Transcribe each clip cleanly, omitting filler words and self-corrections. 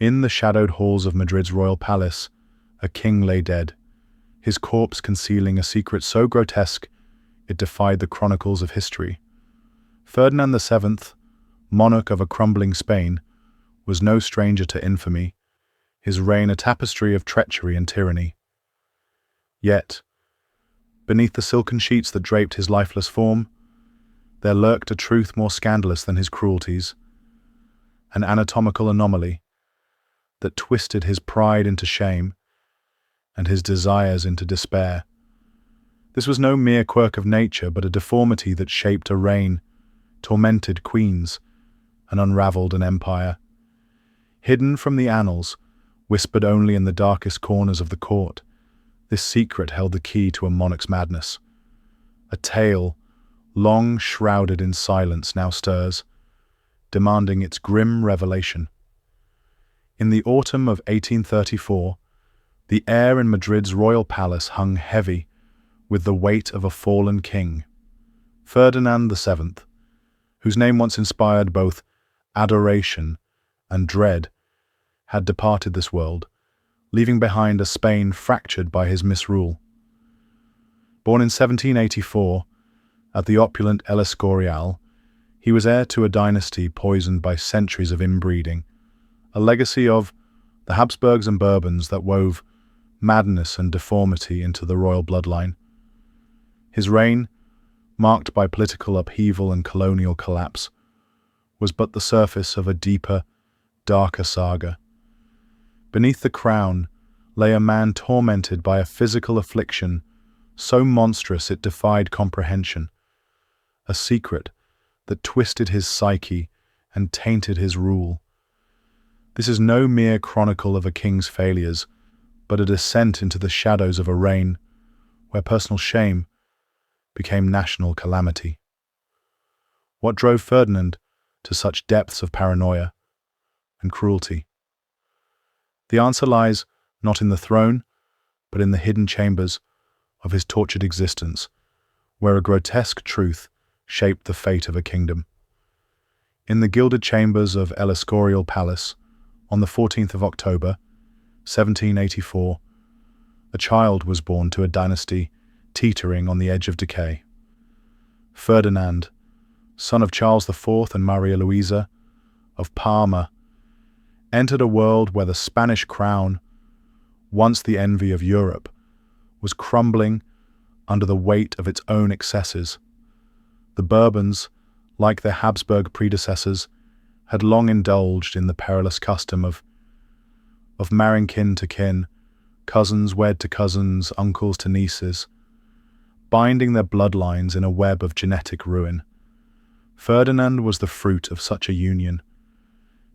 In the shadowed halls of Madrid's royal palace, a king lay dead, his corpse concealing a secret so grotesque it defied the chronicles of history. Ferdinand VII, monarch of a crumbling Spain, was no stranger to infamy, his reign a tapestry of treachery and tyranny. Yet, beneath the silken sheets that draped his lifeless form, there lurked a truth more scandalous than his cruelties, an anatomical anomaly that twisted his pride into shame and his desires into despair. This was no mere quirk of nature, but a deformity that shaped a reign, tormented queens, and unraveled an empire. Hidden from the annals, whispered only in the darkest corners of the court, this secret held the key to a monarch's madness. A tale, long shrouded in silence, now stirs, demanding its grim revelation. In the autumn of 1834, the air in Madrid's royal palace hung heavy with the weight of a fallen king. Ferdinand VII, whose name once inspired both adoration and dread, had departed this world, leaving behind a Spain fractured by his misrule. Born in 1784, at the opulent El Escorial, he was heir to a dynasty poisoned by centuries of inbreeding, a legacy of the Habsburgs and Bourbons that wove madness and deformity into the royal bloodline. His reign, marked by political upheaval and colonial collapse, was but the surface of a deeper, darker saga. Beneath the crown lay a man tormented by a physical affliction so monstrous it defied comprehension, a secret that twisted his psyche and tainted his rule. This is no mere chronicle of a king's failures, but a descent into the shadows of a reign where personal shame became national calamity. What drove Ferdinand to such depths of paranoia and cruelty? The answer lies not in the throne, but in the hidden chambers of his tortured existence, where a grotesque truth shaped the fate of a kingdom. In the gilded chambers of El Escorial Palace, on the 14th of October, 1784, a child was born to a dynasty teetering on the edge of decay. Ferdinand, son of Charles IV and Maria Luisa of Parma, entered a world where the Spanish crown, once the envy of Europe, was crumbling under the weight of its own excesses. The Bourbons, like their Habsburg predecessors, had long indulged in the perilous custom of marrying kin to kin, cousins wed to cousins, uncles to nieces, binding their bloodlines in a web of genetic ruin. Ferdinand was the fruit of such a union.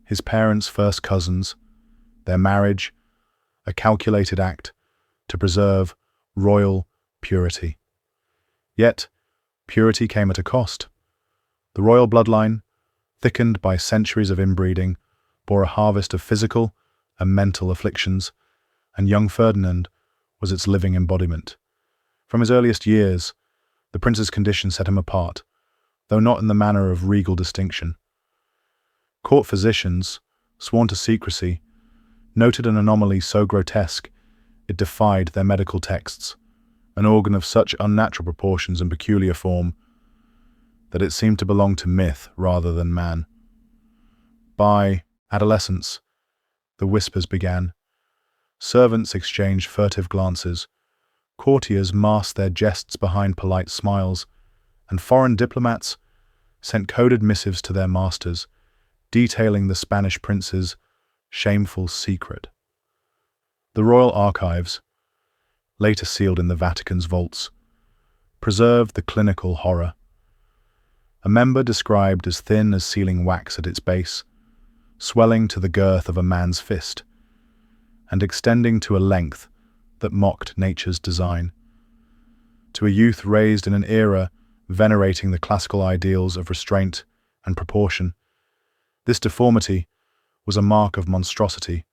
His parents' first cousins, their marriage, a calculated act to preserve royal purity. Yet, purity came at a cost. The royal bloodline, thickened by centuries of inbreeding, bore a harvest of physical and mental afflictions, and young Ferdinand was its living embodiment. From his earliest years, the prince's condition set him apart, though not in the manner of regal distinction. Court physicians, sworn to secrecy, noted an anomaly so grotesque it defied their medical texts, an organ of such unnatural proportions and peculiar form that it seemed to belong to myth rather than man. By adolescence, the whispers began. Servants exchanged furtive glances, courtiers masked their jests behind polite smiles, and foreign diplomats sent coded missives to their masters, detailing the Spanish prince's shameful secret. The royal archives, later sealed in the Vatican's vaults, preserved the clinical horror. A member described as thin as sealing wax at its base, swelling to the girth of a man's fist, and extending to a length that mocked nature's design. To a youth raised in an era venerating the classical ideals of restraint and proportion, this deformity was a mark of monstrosity,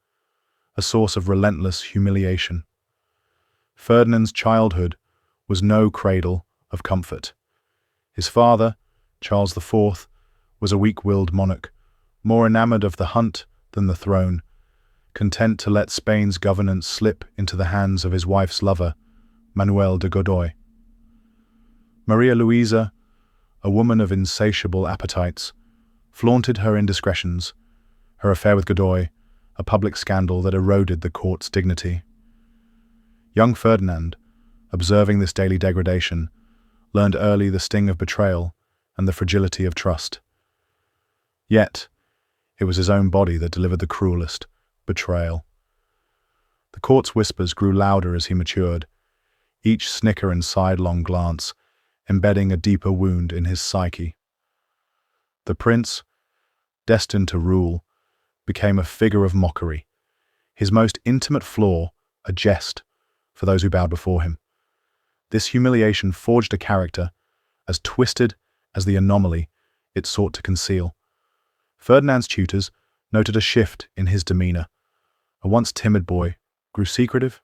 a source of relentless humiliation. Ferdinand's childhood was no cradle of comfort. His father, Charles IV, was a weak-willed monarch, more enamored of the hunt than the throne, content to let Spain's governance slip into the hands of his wife's lover, Manuel de Godoy. Maria Luisa, a woman of insatiable appetites, flaunted her indiscretions, her affair with Godoy, a public scandal that eroded the court's dignity. Young Ferdinand, observing this daily degradation, learned early the sting of betrayal and the fragility of trust. Yet, it was his own body that delivered the cruelest betrayal. The court's whispers grew louder as he matured, each snicker and sidelong glance embedding a deeper wound in his psyche. The prince, destined to rule, became a figure of mockery, his most intimate flaw a jest for those who bowed before him. This humiliation forged a character as twisted as the anomaly it sought to conceal. Ferdinand's tutors noted a shift in his demeanor. A once timid boy grew secretive,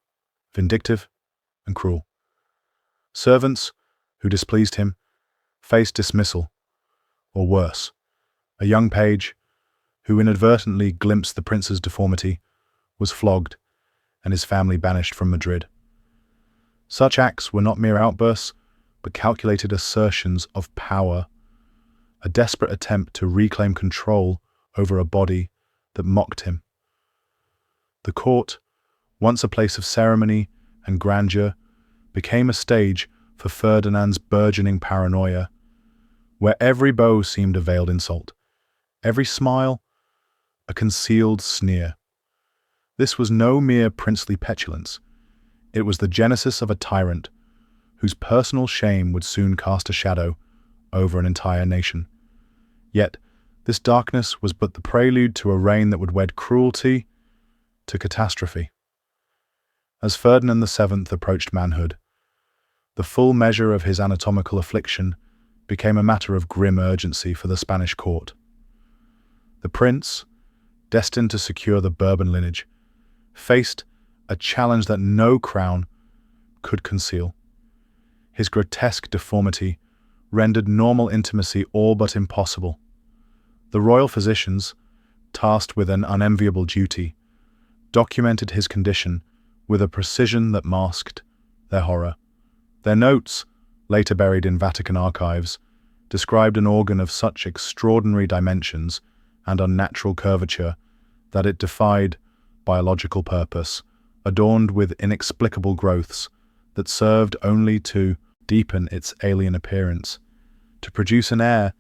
vindictive, and cruel. Servants who displeased him faced dismissal, or worse, a young page who inadvertently glimpsed the prince's deformity was flogged and his family banished from Madrid. Such acts were not mere outbursts, but calculated assertions of power, a desperate attempt to reclaim control over a body that mocked him. The court, once a place of ceremony and grandeur, became a stage for Ferdinand's burgeoning paranoia, where every bow seemed a veiled insult, every smile a concealed sneer. This was no mere princely petulance. It was the genesis of a tyrant whose personal shame would soon cast a shadow over an entire nation. Yet, this darkness was but the prelude to a reign that would wed cruelty to catastrophe. As Ferdinand VII approached manhood, the full measure of his anatomical affliction became a matter of grim urgency for the Spanish court. The prince, destined to secure the Bourbon lineage, faced a challenge that no crown could conceal. His grotesque deformity rendered normal intimacy all but impossible. The royal physicians, tasked with an unenviable duty, documented his condition with a precision that masked their horror. Their notes, later buried in Vatican archives, described an organ of such extraordinary dimensions and unnatural curvature that it defied biological purpose, adorned with inexplicable growths that served only to deepen its alien appearance. To produce an heir,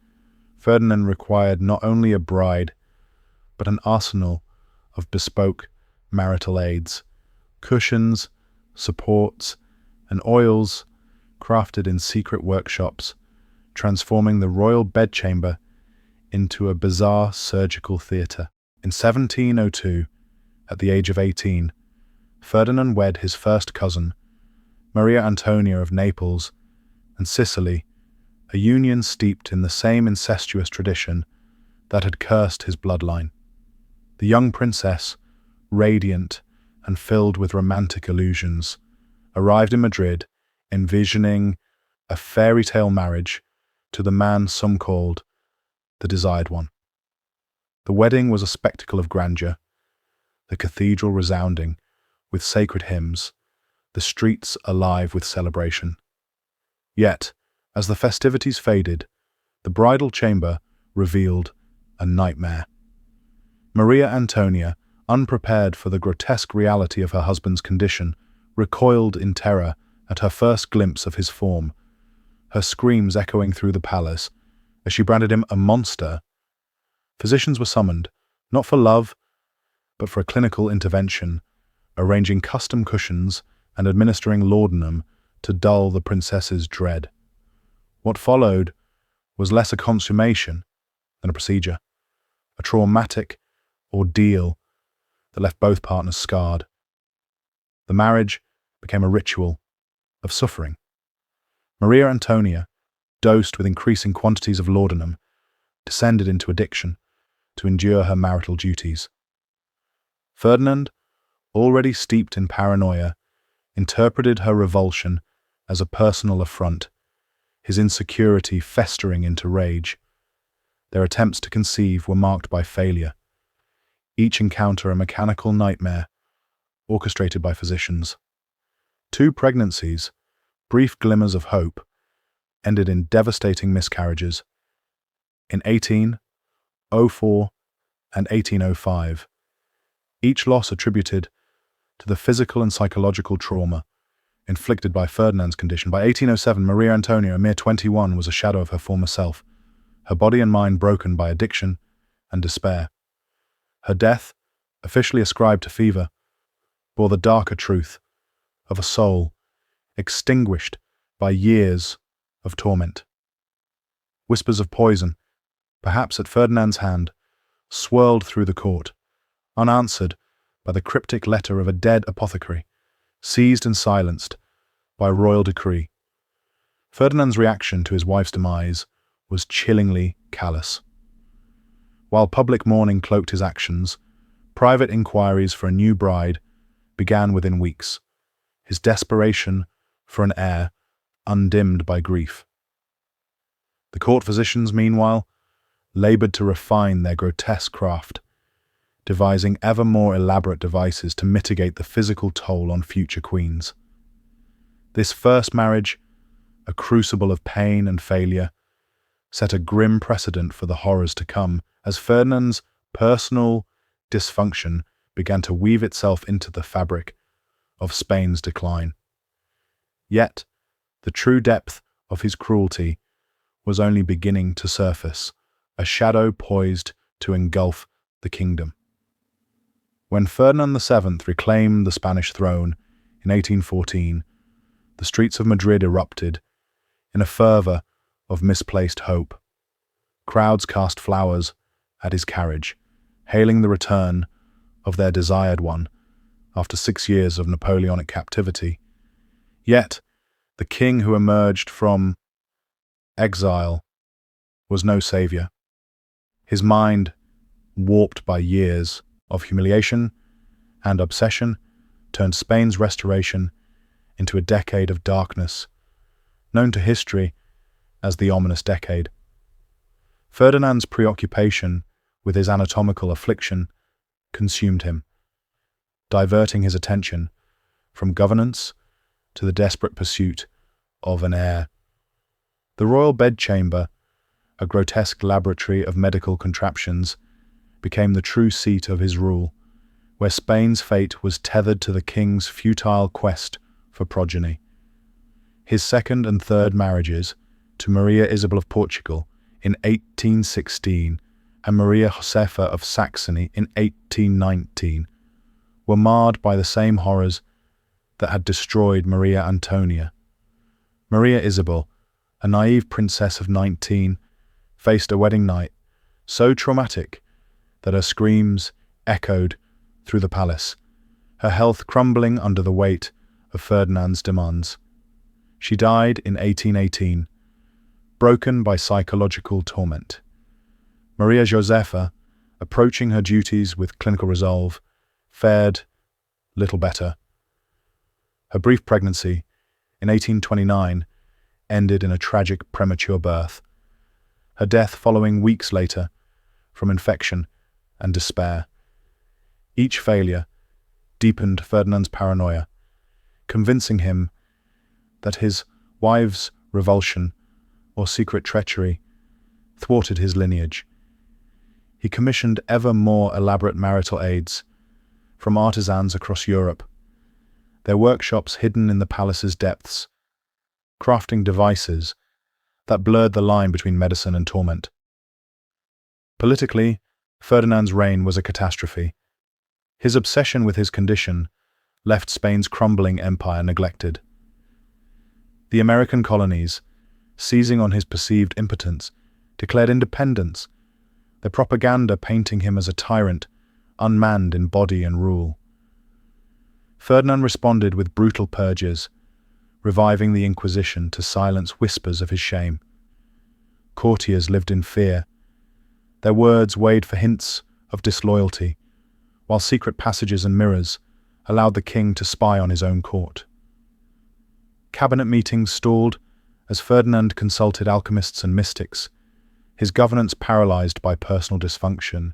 Ferdinand required not only a bride, but an arsenal of bespoke marital aids, cushions, supports, and oils crafted in secret workshops, transforming the royal bedchamber into a bizarre surgical theatre. In 1702, at the age of 18, Ferdinand wed his first cousin, Maria Antonia of Naples and Sicily, a union steeped in the same incestuous tradition that had cursed his bloodline. The young princess, radiant and filled with romantic illusions, arrived in Madrid, envisioning a fairy tale marriage to the man some called the desired one. The wedding was a spectacle of grandeur, the cathedral resounding with sacred hymns, the streets alive with celebration. Yet, as the festivities faded, the bridal chamber revealed a nightmare. Maria Antonia, unprepared for the grotesque reality of her husband's condition, recoiled in terror at her first glimpse of his form, her screams echoing through the palace as she branded him a monster. Physicians were summoned, not for love, but for a clinical intervention, arranging custom cushions and administering laudanum to dull the princess's dread. What followed was less a consummation than a procedure, a traumatic ordeal that left both partners scarred. The marriage became a ritual of suffering. Maria Antonia, dosed with increasing quantities of laudanum, descended into addiction to endure her marital duties. Ferdinand, already steeped in paranoia, interpreted her revulsion as a personal affront, his insecurity festering into rage. Their attempts to conceive were marked by failure. each encounter a mechanical nightmare orchestrated by physicians. 2 pregnancies, brief glimmers of hope, ended in devastating miscarriages. In 1804 and 1805, each loss attributed to the physical and psychological trauma inflicted by Ferdinand's condition. By 1807, Maria Antonia, a mere 21, was a shadow of her former self, her body and mind broken by addiction and despair. Her death, officially ascribed to fever, bore the darker truth of a soul extinguished by years of torment. Whispers of poison, perhaps at Ferdinand's hand, swirled through the court, unanswered by the cryptic letter of a dead apothecary, seized and silenced by royal decree. Ferdinand's reaction to his wife's demise was chillingly callous. While public mourning cloaked his actions, private inquiries for a new bride began within weeks, his desperation for an heir undimmed by grief. The court physicians, meanwhile, labored to refine their grotesque craft, devising ever more elaborate devices to mitigate the physical toll on future queens. This first marriage, a crucible of pain and failure, set a grim precedent for the horrors to come as Ferdinand's personal dysfunction began to weave itself into the fabric of Spain's decline. Yet, the true depth of his cruelty was only beginning to surface, a shadow poised to engulf the kingdom. When Ferdinand VII reclaimed the Spanish throne in 1814, the streets of Madrid erupted in a fervor of misplaced hope. Crowds cast flowers at his carriage, hailing the return of their desired one after 6 years of Napoleonic captivity. Yet, the king who emerged from exile was no savior. His mind, warped by years of humiliation and obsession, turned Spain's restoration into a decade of darkness, known to history as the ominous decade. Ferdinand's preoccupation with his anatomical affliction consumed him, diverting his attention from governance to the desperate pursuit of an heir. The royal bedchamber, a grotesque laboratory of medical contraptions, became the true seat of his rule, where Spain's fate was tethered to the king's futile quest for progeny. His second and third marriages, to Maria Isabel of Portugal in 1816 and Maria Josefa of Saxony in 1819, were marred by the same horrors that had destroyed Maria Antonia. Maria Isabel, a naive princess of 19, faced a wedding night so traumatic that her screams echoed through the palace, her health crumbling under the weight of Ferdinand's demands. She died in 1818, broken by psychological torment. Maria Josefa, approaching her duties with clinical resolve, fared little better. Her brief pregnancy, in 1829, ended in a tragic premature birth, her death following weeks later from infection and despair. Each failure deepened Ferdinand's paranoia, convincing him that his wife's revulsion or secret treachery thwarted his lineage. He commissioned ever more elaborate marital aids from artisans across Europe, their workshops hidden in the palace's depths, crafting devices that blurred the line between medicine and torment. Politically, Ferdinand's reign was a catastrophe. His obsession with his condition left Spain's crumbling empire neglected. The American colonies, seizing on his perceived impotence, declared independence, their propaganda painting him as a tyrant, unmanned in body and rule. Ferdinand responded with brutal purges, reviving the Inquisition to silence whispers of his shame. Courtiers lived in fear. Their words weighed for hints of disloyalty, while secret passages and mirrors allowed the king to spy on his own court. Cabinet meetings stalled as Ferdinand consulted alchemists and mystics, his governance paralyzed by personal dysfunction.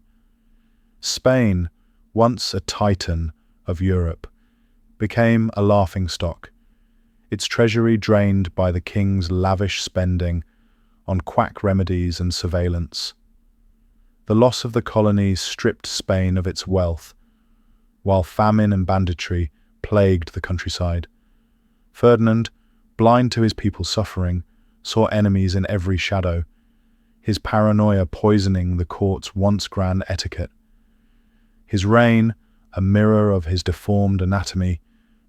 Spain, once a titan of Europe, became a laughingstock, its treasury drained by the king's lavish spending on quack remedies and surveillance. The loss of the colonies stripped Spain of its wealth, while famine and banditry plagued the countryside. Ferdinand, blind to his people's suffering, saw enemies in every shadow, his paranoia poisoning the court's once grand etiquette. His reign, a mirror of his deformed anatomy,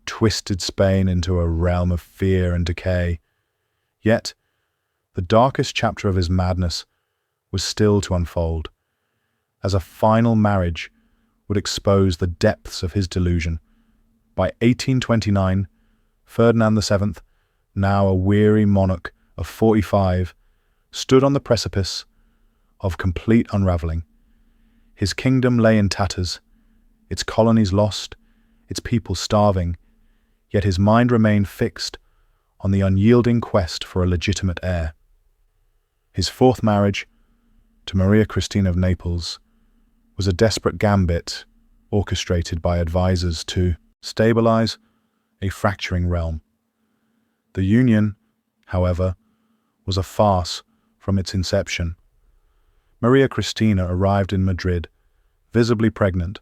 twisted Spain into a realm of fear and decay. Yet, the darkest chapter of his madness was still to unfold, as a final marriage would expose the depths of his delusion. By 1829, Ferdinand VII, now a weary monarch of 45, stood on the precipice of complete unraveling. His kingdom lay in tatters, its colonies lost, its people starving, yet his mind remained fixed on the unyielding quest for a legitimate heir. His fourth marriage, to Maria Cristina of Naples, was a desperate gambit orchestrated by advisors to stabilize a fracturing realm. The union, however, was a farce from its inception. Maria Cristina arrived in Madrid, visibly pregnant,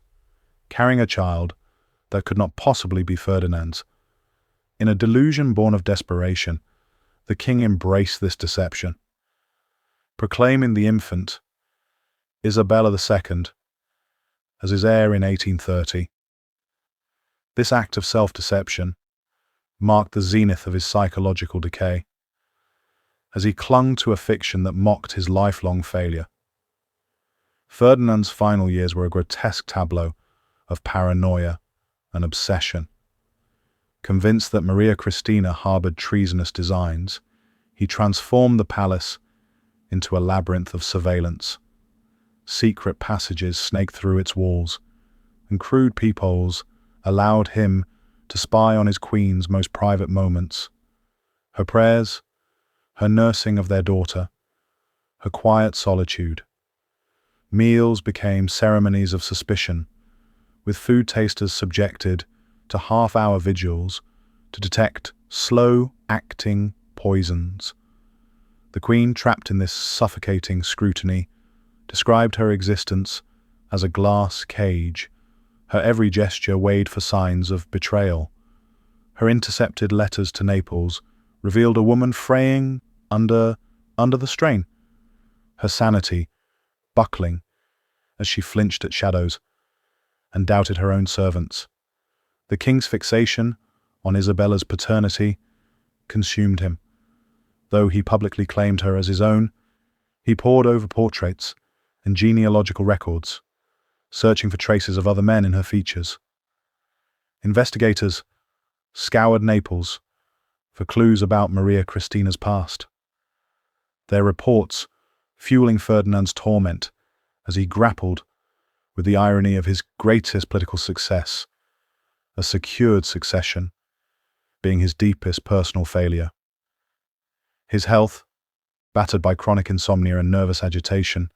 carrying a child that could not possibly be Ferdinand's. In a delusion born of desperation, the king embraced this deception, proclaiming the infant, Isabella II, as his heir in 1830. This act of self-deception marked the zenith of his psychological decay, as he clung to a fiction that mocked his lifelong failure. Ferdinand's final years were a grotesque tableau of paranoia and obsession. Convinced that Maria Cristina harbored treasonous designs, he transformed the palace into a labyrinth of surveillance. Secret passages snaked through its walls, and crude peepholes allowed him to spy on his queen's most private moments. Her prayers, her nursing of their daughter, her quiet solitude. Meals became ceremonies of suspicion, with food tasters subjected to half-hour vigils to detect slow-acting poisons. The Queen, trapped in this suffocating scrutiny, described her existence as a glass cage. Her every gesture weighed for signs of betrayal. Her intercepted letters to Naples revealed a woman fraying under the strain, her sanity buckling as she flinched at shadows and doubted her own servants. The king's fixation on Isabella's paternity consumed him. Though he publicly claimed her as his own, he pored over portraits and genealogical records, searching for traces of other men in her features. Investigators scoured Naples for clues about Maria Cristina's past, their reports fueling Ferdinand's torment as he grappled with the irony of his greatest political success, a secured succession, being his deepest personal failure. His health, battered by chronic insomnia and nervous agitation,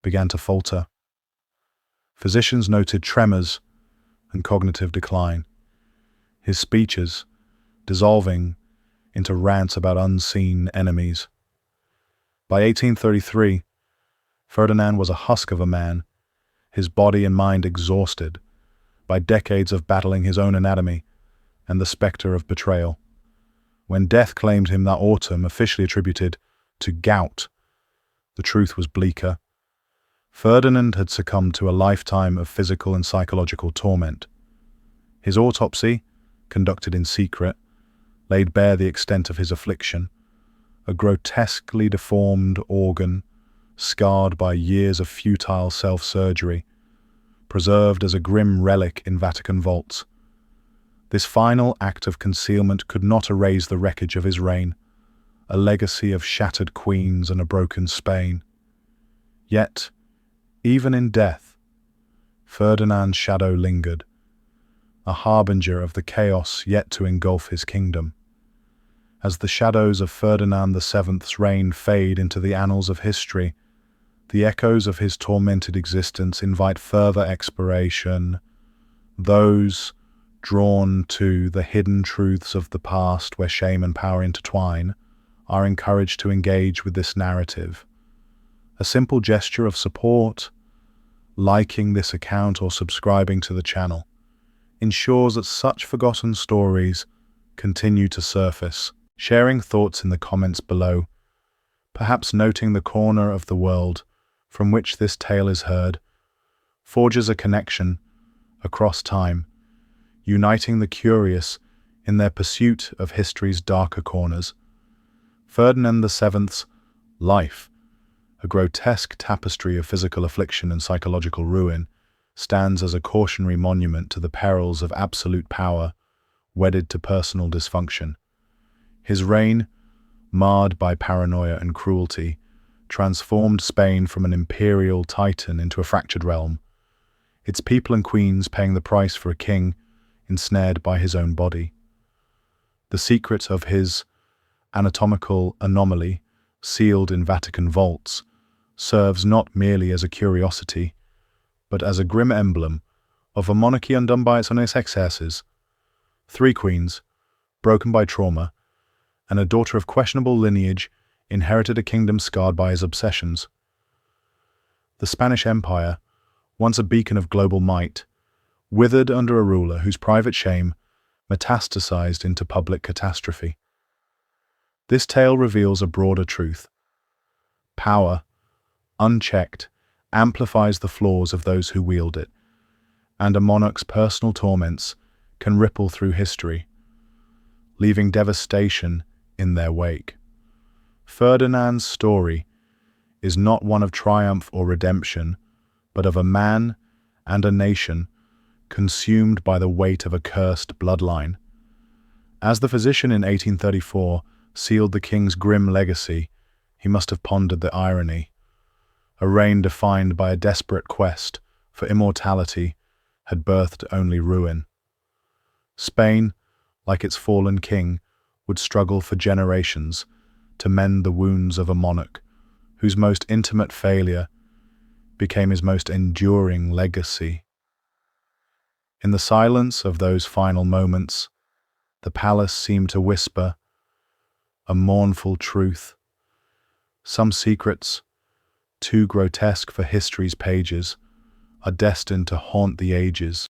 began to falter. Physicians noted tremors and cognitive decline, his speeches dissolving into rants about unseen enemies. By 1833, Ferdinand was a husk of a man, his body and mind exhausted by decades of battling his own anatomy and the spectre of betrayal. When death claimed him that autumn, officially attributed to gout, the truth was bleaker. Ferdinand had succumbed to a lifetime of physical and psychological torment. His autopsy, conducted in secret, laid bare the extent of his affliction, a grotesquely deformed organ, scarred by years of futile self-surgery, preserved as a grim relic in Vatican vaults. This final act of concealment could not erase the wreckage of his reign, a legacy of shattered queens and a broken Spain. Yet, even in death, Ferdinand's shadow lingered, a harbinger of the chaos yet to engulf his kingdom. As the shadows of Ferdinand VII's reign fade into the annals of history, The echoes of his tormented existence invite further exploration. Those drawn to the hidden truths of the past where shame and power intertwine are encouraged to engage with this narrative. A simple gesture of support, liking this account or subscribing to the channel, ensures that such forgotten stories continue to surface. Sharing thoughts in the comments below, perhaps noting the corner of the world from which this tale is heard, forges a connection across time, uniting the curious in their pursuit of history's darker corners. Ferdinand VII's life, a grotesque tapestry of physical affliction and psychological ruin, stands as a cautionary monument to the perils of absolute power wedded to personal dysfunction. His reign, marred by paranoia and cruelty, transformed Spain from an imperial titan into a fractured realm, its people and queens paying the price for a king ensnared by his own body. The secret of his anatomical anomaly, sealed in Vatican vaults, serves not merely as a curiosity, but as a grim emblem of a monarchy undone by its own excesses. 3 queens, broken by trauma, and a daughter of questionable lineage inherited a kingdom scarred by his obsessions. The Spanish Empire, once a beacon of global might, withered under a ruler whose private shame metastasized into public catastrophe. This tale reveals a broader truth. Power, unchecked, amplifies the flaws of those who wield it, and a monarch's personal torments can ripple through history, leaving devastation in their wake. Ferdinand's story is not one of triumph or redemption, but of a man and a nation consumed by the weight of a cursed bloodline. As the physician in 1834 sealed the king's grim legacy, he must have pondered the irony. A reign defined by a desperate quest for immortality had birthed only ruin. Spain, like its fallen king, would struggle for generations to mend the wounds of a monarch whose most intimate failure became his most enduring legacy. In the silence of those final moments, the palace seemed to whisper a mournful truth. Some secrets, too grotesque for history's pages, are destined to haunt the ages.